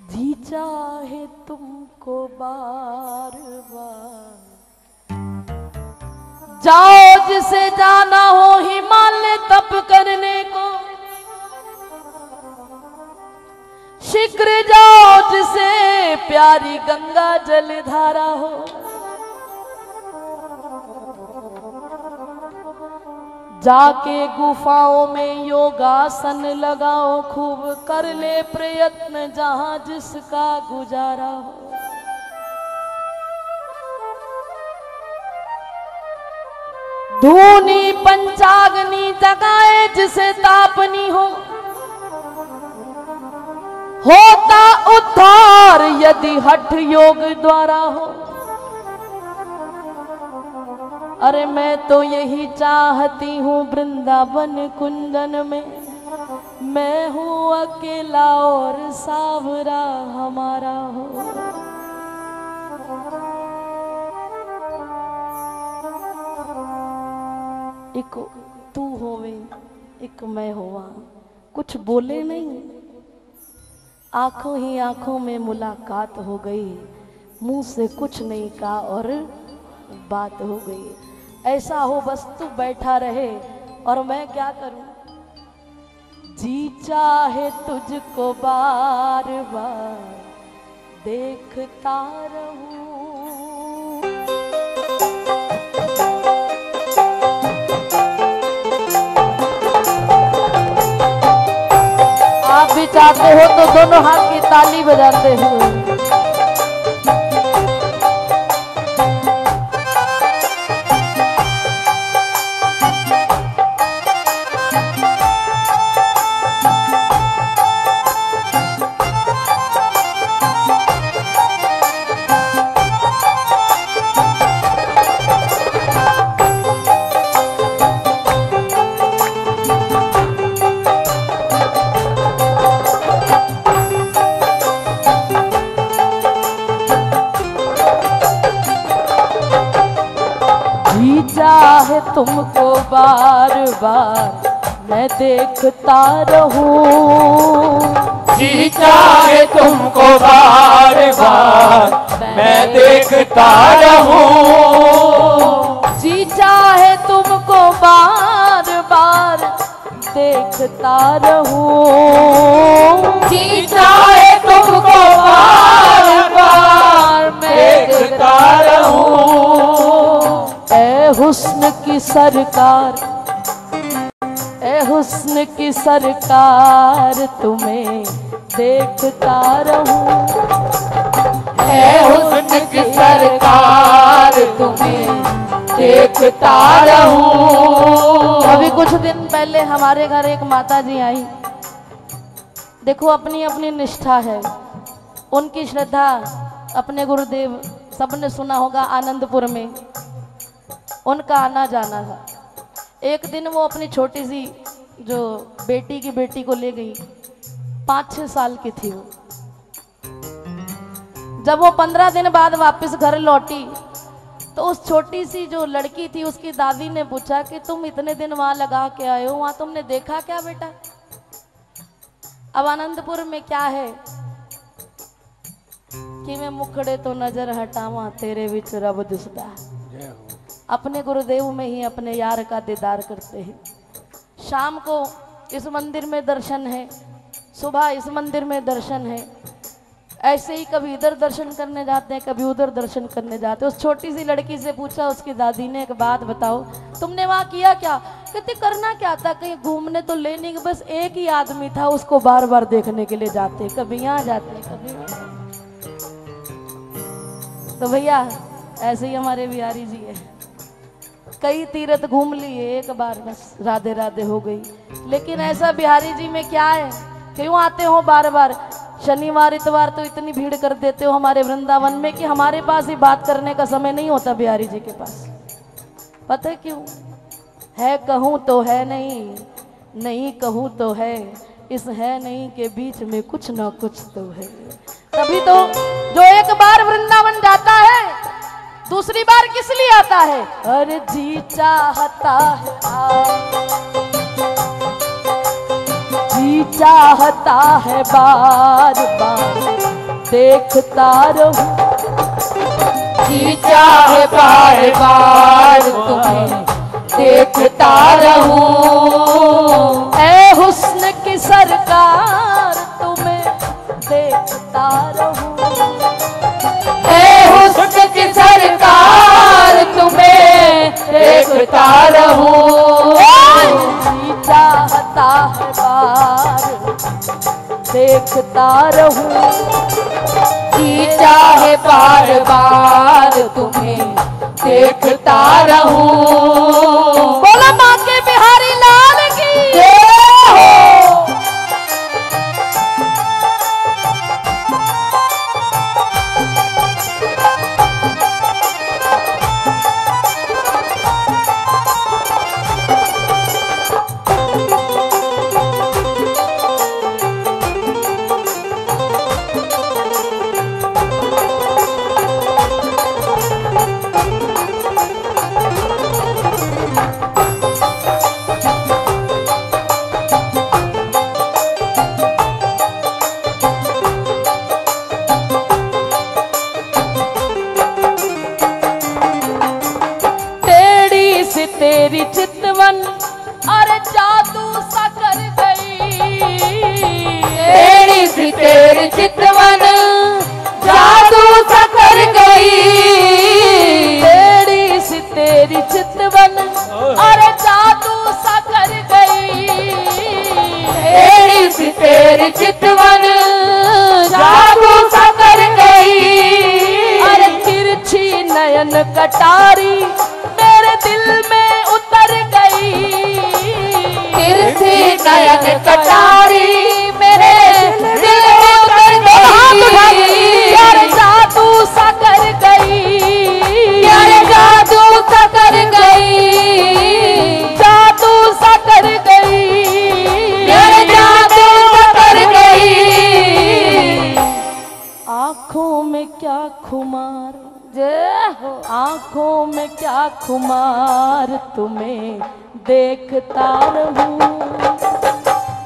जी चाहे तुमको बार बार जाओ, जिसे जाना हो हिमालय तप करने को, शीघ्र जाओ जिसे प्यारी गंगा जल धारा हो। जाके गुफाओं में योगासन लगाओ, खूब कर ले प्रयत्न जहां जिसका गुजारा हो। धूनी पंचाग्नि जगाए जिसे तापनी हो, होता उद्धार यदि हठ योग द्वारा हो। अरे मैं तो यही चाहती हूँ वृंदावन कुंजन में, मैं हूँ अकेला और सावरा हमारा हो। एक तू होवे एक मैं होवा, कुछ बोले नहीं, आंखों ही आंखों में मुलाकात हो गई, मुंह से कुछ नहीं कहा और बात हो गई। ऐसा हो बस तू बैठा रहे और मैं क्या करूं। जी चाहे तुझको बार बार देखता रहूं। आप भी चाहते हो तो दोनों हाथ की ताली बजाते हो। चाहे तुमको बार बार मैं देखता रहूं। जी चाहे तुमको बार बार मैं देखता रहूं। जी चाहे तुमको बार बार देखता रहूं। जी चाहे तुमको बार बार मैं देखता रहूं। ए हुस्न की सरकार, ए हुस्न की सरकार तुम्हें देखता रहूं। ए हुस्न की सरकार तुम्हें देखता रहूं। अभी कुछ दिन पहले हमारे घर एक माता जी आई। देखो अपनी अपनी निष्ठा है, उनकी श्रद्धा। अपने गुरुदेव सबने सुना होगा आनंदपुर में उनका आना जाना था। एक दिन वो अपनी छोटी सी जो बेटी की बेटी को ले गई, 5-6 साल की थी वो। जब वो 15 दिन बाद वापस घर लौटी तो उस छोटी सी जो लड़की थी उसकी दादी ने पूछा कि तुम इतने दिन वहां लगा के आए हो, वहां तुमने देखा क्या बेटा? अब आनंदपुर में क्या है कि मैं मुखड़े तो नजर हटावा तेरे विच रब दिसदा। अपने गुरुदेव में ही अपने यार का दीदार करते हैं। शाम को इस मंदिर में दर्शन है, सुबह इस मंदिर में दर्शन है। ऐसे ही कभी इधर दर्शन करने जाते हैं, कभी उधर दर्शन करने जाते हैं। उस छोटी सी लड़की से पूछा उसकी दादी ने, एक बात बताओ तुमने वहां किया क्या? कहते करना क्या था, कहीं घूमने तो ले नहीं, बस एक ही आदमी था, उसको बार बार देखने के लिए जाते, कभी यहाँ जाते कभी वहाँ। तो भैया ऐसे ही हमारे बिहारी जी है, कई तीर्थ घूम लिए, एक बार बस राधे राधे हो गई। लेकिन ऐसा बिहारी जी में क्या है, क्यों आते हो बार बार? शनिवार इतवार तो इतनी भीड़ कर देते हो हमारे वृंदावन में कि हमारे पास ही बात करने का समय नहीं होता बिहारी जी के पास। पता है क्यों? है कहूँ तो है नहीं, नहीं कहूँ तो है, इस है नहीं के बीच में कुछ ना कुछ तो है। तभी तो जो एक बार वृंदावन जाता है दूसरी बार किस लिए आता है? अरे जी चाहता है, जी चाहता है बार बार देखता रहूं। जी चाहे बार बार तुम्हें देखता रहूं। ऐ हुस्न की सरकार तुम्हें देखता रहूं। ऐ हुस्न की सरकार तुम्हें देखता रहूं। जी चाहता है बार देखता रहूं। जी चाहे बार बार तुम्हें देखता रहूं। बोलो माँ के बिहारी लाल की जय हो। तेरी चितवन अरे जादू सा कर गई। तेरी सी तेरी चितवन जादू सा कर गई। तेरी सी तेरी चितवन अरे जादू सा कर गई। तेरी सी तेरी चितवन जादू सा कर गई। अरे तिरछी नयन कटारी मेरे दिल में उतर गई। तिरछी नयन कटारी मेरे दिल में उतर गई। यार जादू सा कर गई। यार जादू सा कर गई। जादू सा कर गई। यार जादू सा कर गई। आँखों में क्या खुमार जय हो। आँखों में क्या खुमार तुम्हें देखता रहूं।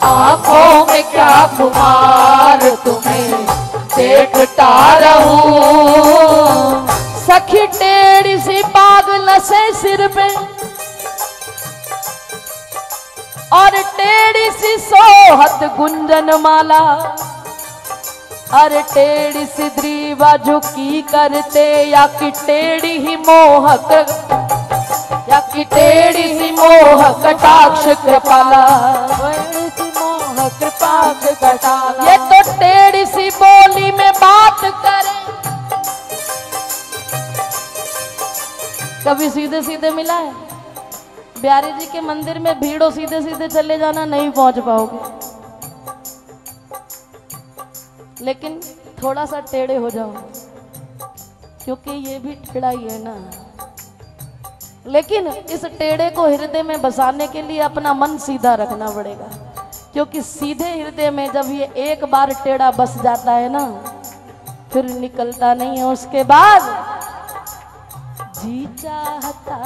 आँखों में क्या खुमार तुम्हें देखता रहूं। सखी टेढ़ी सी पागल से सिर पे और टेढ़ी सी सोहत गुंजन माला। अरे टेढ़ी सी ग्रीवा झुकी करते या कि टेढ़ी ही मोहक या कि टेढ़ी सी मोहक कटाक्ष कृपाला। मोह कृपाक्ष कटाला। ये तो टेढ़ी सी बोली में बात करे। कभी सीधे सीधे मिला है? बिहारी जी के मंदिर में भीड़ो सीधे सीधे चले जाना नहीं पहुंच पाओगे, लेकिन थोड़ा सा टेढ़े हो जाओ क्योंकि ये भी टेढ़ा ही है ना। लेकिन इस टेढ़े को हृदय में बसाने के लिए अपना मन सीधा रखना पड़ेगा, क्योंकि सीधे हृदय में जब ये एक बार टेढ़ा बस जाता है ना फिर निकलता नहीं है। उसके बाद जी चाहता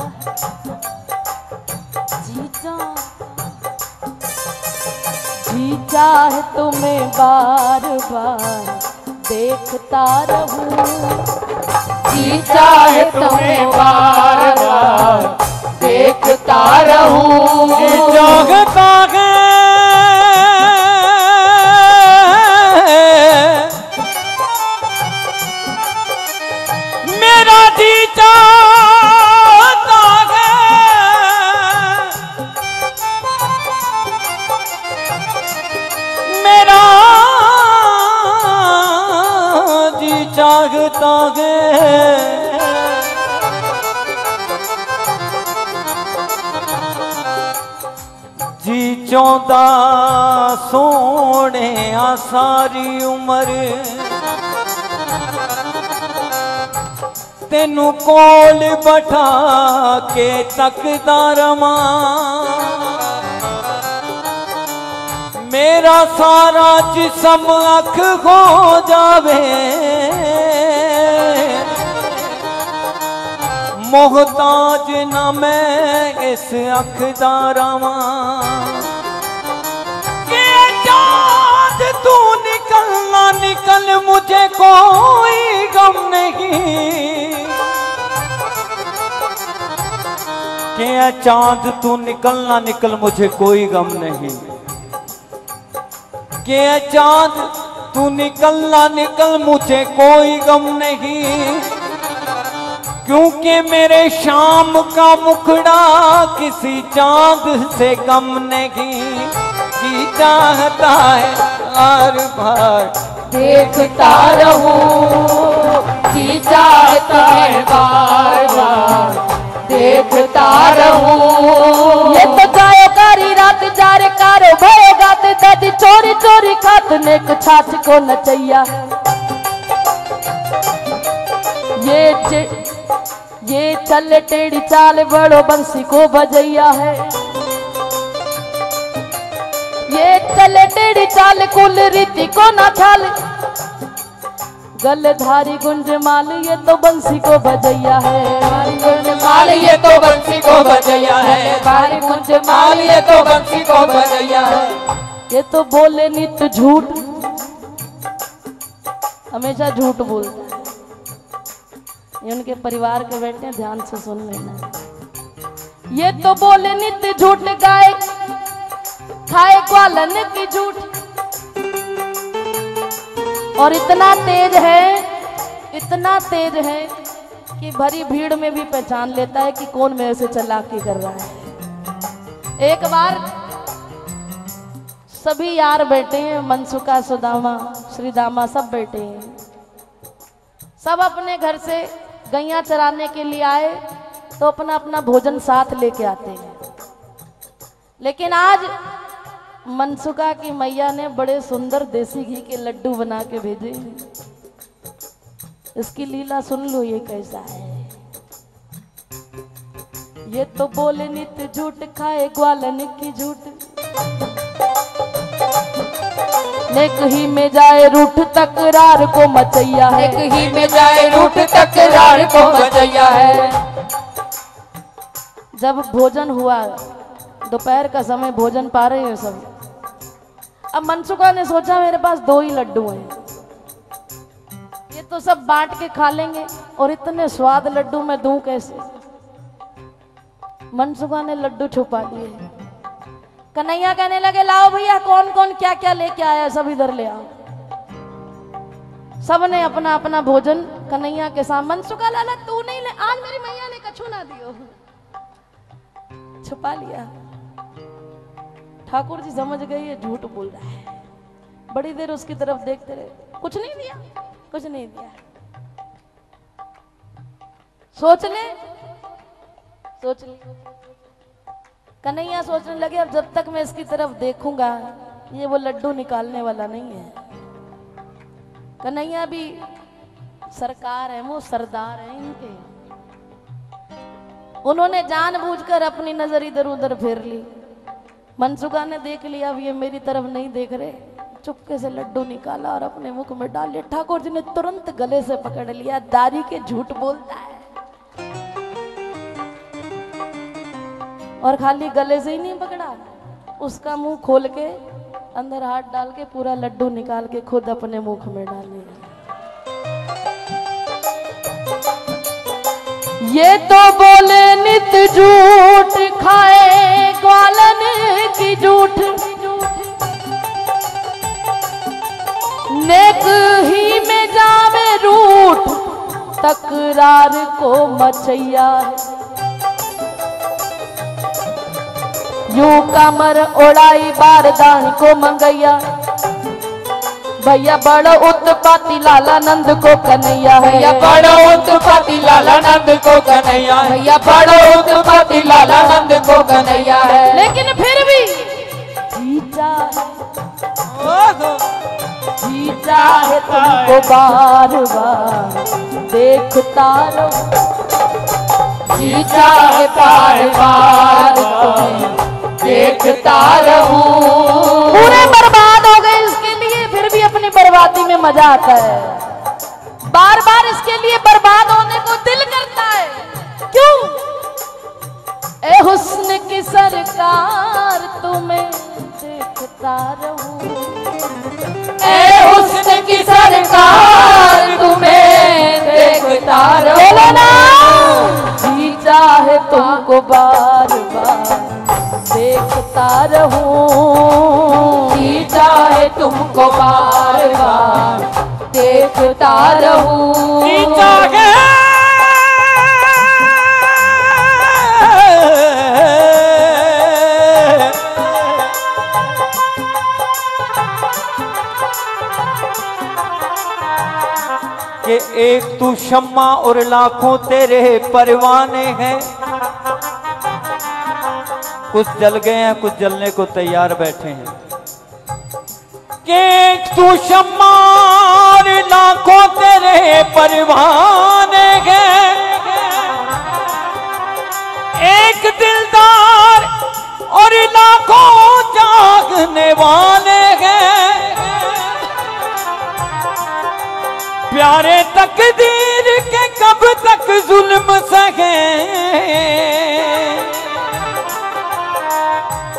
जी चाहे तुम्हें बार बार देखता रहूं। जी चाहे तुम्हें बार बार देखता रहूं। जागता है मेरा जी चाहता है। मेरा जी चाहता है। जी चाहता सोने आ सारी उम्र तेनू कोल बैठा के तकदा रवां। मेरा सारा जिस्म अख हो जावे मोहताज न मैं इस अख दा रवां। के चाँद तू निकलना निकल मुझे को है चांद तू निकल ना निकल मुझे कोई गम नहीं, के है चांद तू निकल ना निकल मुझे कोई गम नहीं, क्योंकि मेरे शाम का मुखड़ा किसी चांद से कम नहीं, जी चाहता है हर बार देखता रहूं, जी चाहता है बार बार देखता रहूं। ये तो जाए कारी रात जारे कारो भय गाते दादी चोरी चोरी खातने को छाछ को नचैया, ये चल टेढ़ी चाल बड़ो बंसी को बजैया है, ये चले टेढ़ी चाल कुल रीति को ना थाल, गलधारी गुंज माल ये तो बंसी को बजैया है, गुंज माल ये तो बंसी को बजैया है, भारी गुंज माल ये तो बंसी को बजैया है। ये तो बोले नित झूठ, हमेशा झूठ बोलता है, ये उनके परिवार के बैठे ध्यान से सुन लेना। ये तो बोले नित झूठ गाए खाए ग्वालन की झूठ, और इतना तेज है कि भरी भीड़ में भी पहचान लेता है कि कौन मेरे से चालाकी कर रहा है। एक बार सभी यार बैठे हैं, मनसुका सुदामा श्रीदामा सब बैठे हैं, सब अपने घर से गैया चराने के लिए आए तो अपना अपना भोजन साथ लेके आते हैं, लेकिन आज मनसुका की मैया ने बड़े सुंदर देसी घी के लड्डू बना के भेजे। इसकी लीला सुन लो ये कैसा है। ये तो बोले नित झूठ खाए ग्वालन की झूठ, नेक ही में जाए रूठ तकरार को मचैया है, एक ही में जाए रूठ तकरार को मचैया है। जब भोजन हुआ, दोपहर का समय भोजन पा रहे हैं सब, अब मनसुका ने सोचा मेरे पास 2 ही लड्डू हैं, ये तो सब बांट के खा लेंगे और इतने स्वाद लड्डू मैं दूं कैसे। मनसुका ने लड्डू छुपा लिए। कन्हैया कहने लगे लाओ भैया कौन कौन क्या क्या लेके आया सब इधर ले आओ। सबने अपना अपना भोजन कन्हैया के सामने। मनसुका लाला तू नहीं ले, आज मेरी मैया ने कछु ना दियो, छुपा लिया। ठाकुर जी समझ गए ये झूठ बोल रहा है, बड़ी देर उसकी तरफ देखते रहे, कुछ नहीं दिया, कुछ नहीं दिया। सोच ले। कन्हैया सोचने लगे अब जब तक मैं इसकी तरफ देखूंगा ये वो लड्डू निकालने वाला नहीं है। कन्हैया भी सरकार है, वो सरदार है इनके, उन्होंने जानबूझकर अपनी नजर इधर उधर फेर ली। मनसुका ने देख लिया अब ये मेरी तरफ नहीं देख रहे, चुपके से लड्डू निकाला और अपने मुख में डाल लिया। ठाकुर जी ने तुरंत गले से पकड़ लिया, दारी के झूठ बोलता है। और खाली गले से ही नहीं पकड़ा, उसका मुंह खोल के अंदर हाथ डाल के पूरा लड्डू निकाल के खुद अपने मुख में डाल लिया। ये तो बोले नित झूठ खाए ग्वालन की झूठ, नेक ही में जावे रूठ तकरार को मचैया है। यूं कमर ओढ़ाई बारदान को मंगैया, भैया बड़ो उत्पाती लाला नंद को कन्हैया है। भैया बड़ो उत्पाती लाला नंद को कन्हैया है। भैया बड़ो उत्पाती लाला नंद को कन्हैया है। लेकिन फिर भी जीता है तुमको बार बार देखता रहो, जीता है बार बार तुम्हें देखता रहूं। पूरे बर्बाद हो गए इसके लिए, फिर भी अपनी बर्बादी में मजा आता है। बार बार इसके लिए बर्बाद होने को दिल करता है। क्यों? ए हुस्न की सरकार तुम्हें देखता रहूं, ए हुस्न की सरकार तुम्हें देखता रहूं। जी चाहे तुमको बार बार बार देखता रहूं। जागे कि एक तू शम्मा और लाखों तेरे परवाने हैं। कुछ जल गए हैं, कुछ जलने को तैयार बैठे हैं। कि एक तू शम्मा और लाखों तेरे परवाने हैं। एक दिलदार और लाखों जागने वाले हैं। प्यारे तकदीर के कब तक जुल्म सहे,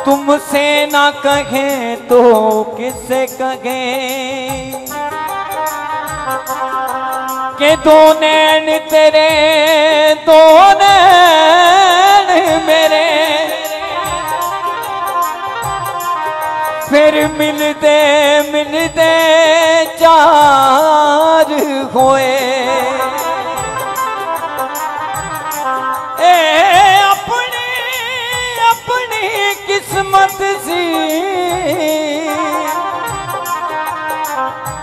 तुमसे ना कहें तो किससे कहें। कि दो नैन तेरे दो नैन मेरे, फिर मिलते मिलते चार हुए। अपनी अपनी किस्मत सी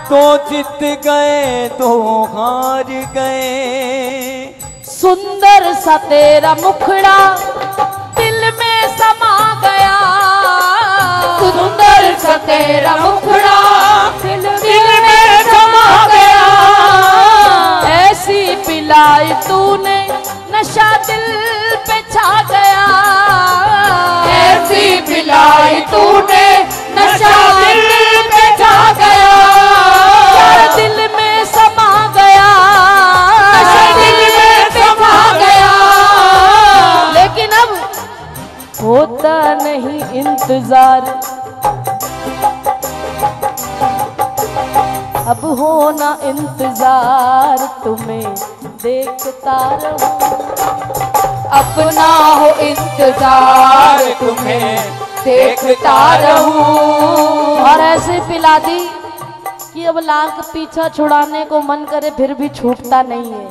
तो जीत गए तो हार गए। सुंदर सा तेरा मुखड़ा दिल में समा गया। सुंदर सा तेरा मुखड़ा दिल में समा गया। ऐसी पिलाई तूने नशा दिल पे छा गया। ऐसी पिलाई तूने नशा दिल पे छा गया। दिल में समा गया, नशा दिल में समा गया। लेकिन अब होता नहीं इंतजार, अब होना इंतजार तुम्हें देखता रहूं। अपना हो इंतजार तुम्हें देखता रहूं। और ऐसे पिला दी कि अब लाख पीछा छुड़ाने को मन करे फिर भी छूटता नहीं है।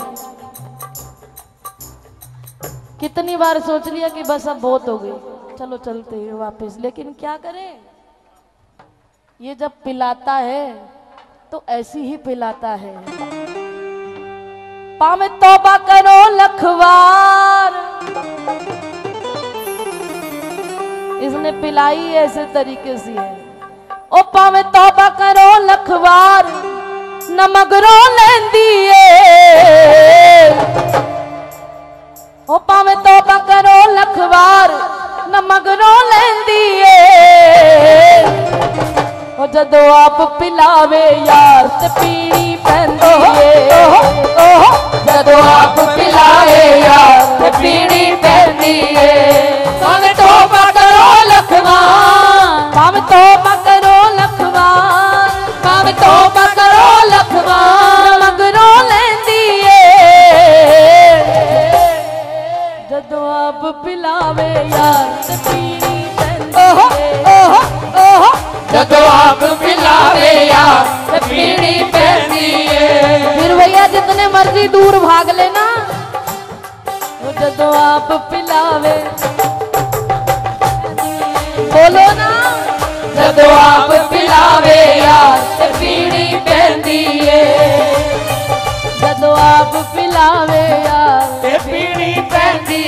कितनी बार सोच लिया कि बस अब बहुत हो गई, चलो चलते हैं वापस, लेकिन क्या करें, ये जब पिलाता है तो ऐसी ही पिलाता है। पामे तौबा करो लखवार, इसने पिलाई ऐसे तरीके से है। ओ पावे तौबा करो लखवार न मगरों लेंदी है। ओ पावे तौबा करो लखवार न मगरों लेंदी है। ओ जदों आप पिलावे यार ते पीनी पैंदी है। जदों आप पिलावे यार ते पीनी पैंदी है। पावे तौबा करो लखवार, पावे तौबा करो लखवार, पावे तौबा करो लखवार मगरों लेंदी है। जदों आप पिलावे यार ते पीनी पैंदी है। जदों आप पिलावे यार ते पीनी पैंदी है। फिर भैया जितने मर्जी दूर भाग लेना, वो जदों आप पिलावे, बोलो ना, जदों आप पिलावे यार ते पीनी पैंदी है। जदों आप पिलावे यार ते पीनी पैंदी